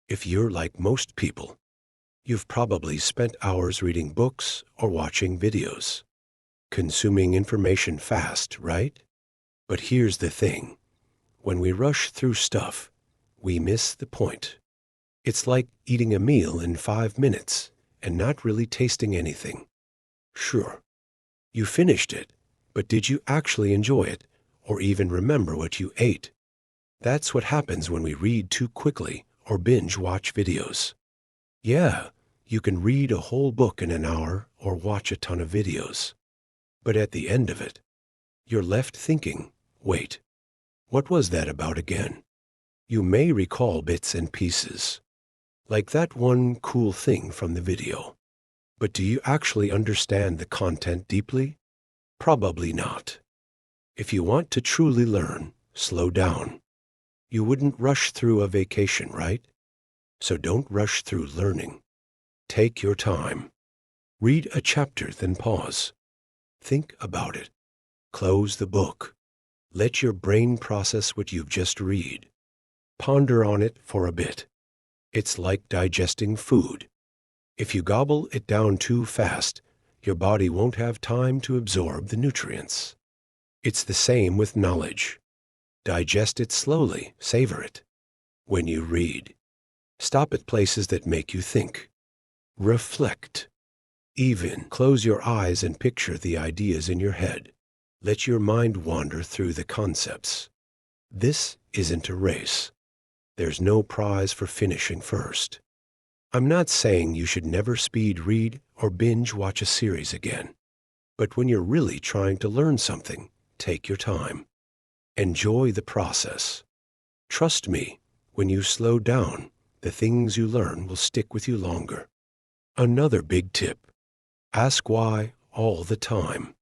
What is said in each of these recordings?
If you're like most people, you've probably spent hours reading books or watching videos, consuming information fast, right? But here's the thing. When we rush through stuff, we miss the point. It's like eating a meal in 5 minutes and not really tasting anything. Sure, you finished it, but did you actually enjoy it or even remember what you ate? That's what happens when we read too quickly or binge watch videos. Yeah, you can read a whole book in an hour or watch a ton of videos. But at the end of it, you're left thinking, wait, what was that about again? You may recall bits and pieces, like that one cool thing from the video. But do you actually understand the content deeply? Probably not. If you want to truly learn, slow down. You wouldn't rush through a vacation, right? So don't rush through learning. Take your time. Read a chapter, then pause. Think about it. Close the book. Let your brain process what you've just read. Ponder on it for a bit. It's like digesting food. If you gobble it down too fast, your body won't have time to absorb the nutrients. It's the same with knowledge. Digest it slowly, savor it. When you read, stop at places that make you think. Reflect. Even close your eyes and picture the ideas in your head. Let your mind wander through the concepts. This isn't a race. There's no prize for finishing first. I'm not saying you should never speed read or binge watch a series again. But when you're really trying to learn something, take your time. Enjoy the process. Trust me, when you slow down, the things you learn will stick with you longer. Another big tip: ask why all the time.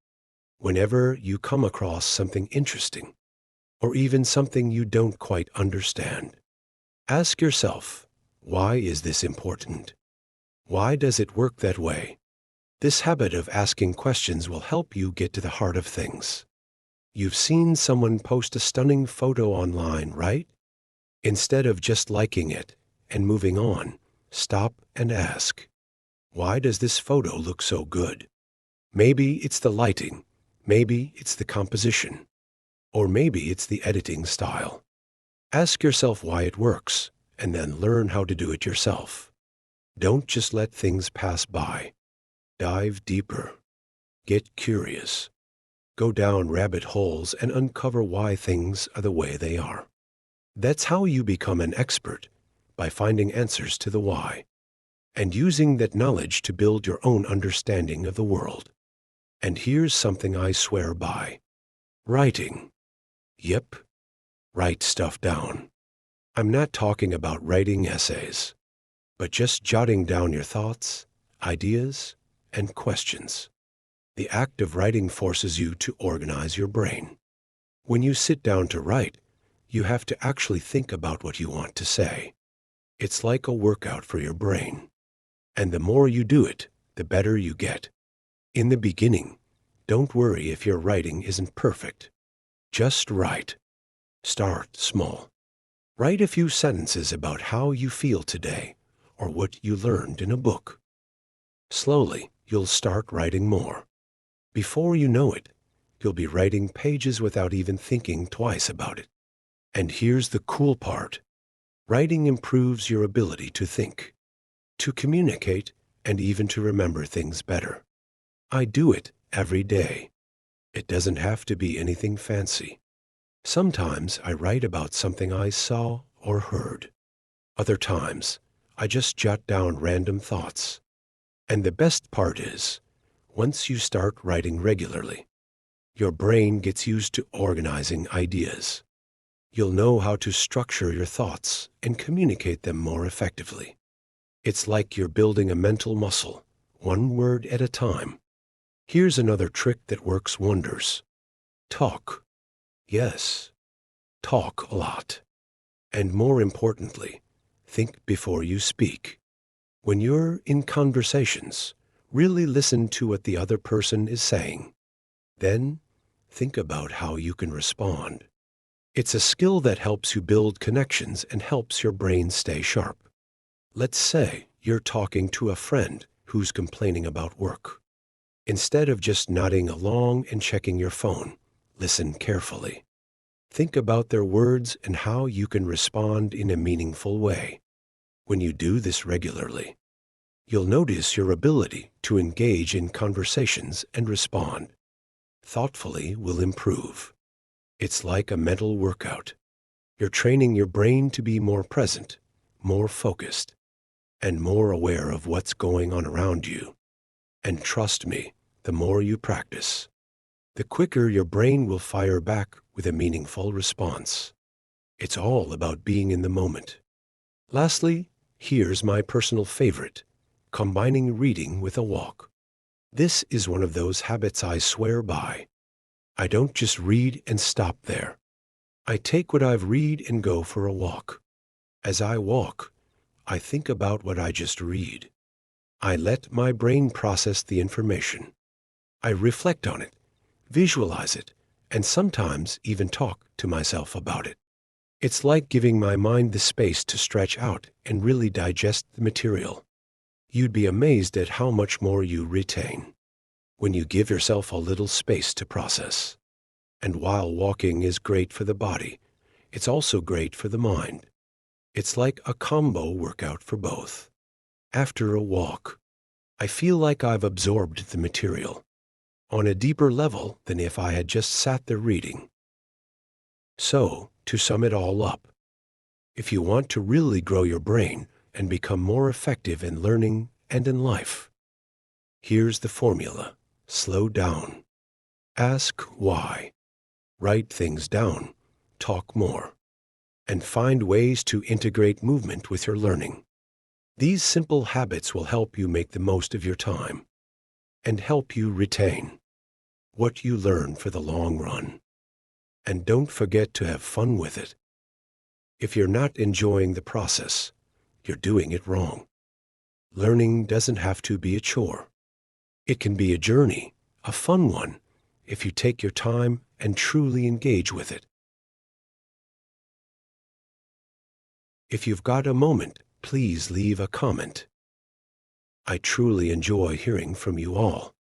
Whenever you come across something interesting, or even something you don't quite understand, ask yourself, why is this important? Why does it work that way? This habit of asking questions will help you get to the heart of things. You've seen someone post a stunning photo online, right? Instead of just liking it and moving on, stop and ask, why does this photo look so good? Maybe it's the lighting, maybe it's the composition, or maybe it's the editing style. Ask yourself why it works, and then learn how to do it yourself. Don't just let things pass by. Dive deeper. Get curious. Go down rabbit holes and uncover why things are the way they are. That's how you become an expert, by finding answers to the why, and using that knowledge to build your own understanding of the world. And here's something I swear by. Writing. Yep, write stuff down. I'm not talking about writing essays, but just jotting down your thoughts, ideas, and questions. The act of writing forces you to organize your brain. When you sit down to write, you have to actually think about what you want to say. It's like a workout for your brain. And the more you do it, the better you get. In the beginning, don't worry if your writing isn't perfect. Just write. Start small. Write a few sentences about how you feel today or what you learned in a book. Slowly, you'll start writing more. Before you know it, you'll be writing pages without even thinking twice about it. And here's the cool part. Writing improves your ability to think, to communicate, and even to remember things better. I do it every day. It doesn't have to be anything fancy. Sometimes I write about something I saw or heard. Other times, I just jot down random thoughts. And the best part is, once you start writing regularly, your brain gets used to organizing ideas. You'll know how to structure your thoughts and communicate them more effectively. It's like you're building a mental muscle, one word at a time. Here's another trick that works wonders. Talk. Yes, talk a lot. And more importantly, think before you speak. When you're in conversations, really listen to what the other person is saying. Then, think about how you can respond. It's a skill that helps you build connections and helps your brain stay sharp. Let's say you're talking to a friend who's complaining about work. Instead of just nodding along and checking your phone, listen carefully. Think about their words and how you can respond in a meaningful way. When you do this regularly, you'll notice your ability to engage in conversations and respond thoughtfully will improve. It's like a mental workout. You're training your brain to be more present, more focused, and more aware of what's going on around you. And trust me, the more you practice, the quicker your brain will fire back with a meaningful response. It's all about being in the moment. Lastly, here's my personal favorite, combining reading with a walk. This is one of those habits I swear by. I don't just read and stop there. I take what I've read and go for a walk. As I walk, I think about what I just read. I let my brain process the information. I reflect on it, visualize it, and sometimes even talk to myself about it. It's like giving my mind the space to stretch out and really digest the material. You'd be amazed at how much more you retain when you give yourself a little space to process. And while walking is great for the body, it's also great for the mind. It's like a combo workout for both. After a walk, I feel like I've absorbed the material on a deeper level than if I had just sat there reading. So, to sum it all up, if you want to really grow your brain and become more effective in learning and in life, here's the formula. Slow down. Ask why. Write things down. Talk more. And find ways to integrate movement with your learning. These simple habits will help you make the most of your time and help you retain what you learn for the long run. And don't forget to have fun with it. If you're not enjoying the process, you're doing it wrong. Learning doesn't have to be a chore. It can be a journey, a fun one, if you take your time and truly engage with it. If you've got a moment, please leave a comment. I truly enjoy hearing from you all.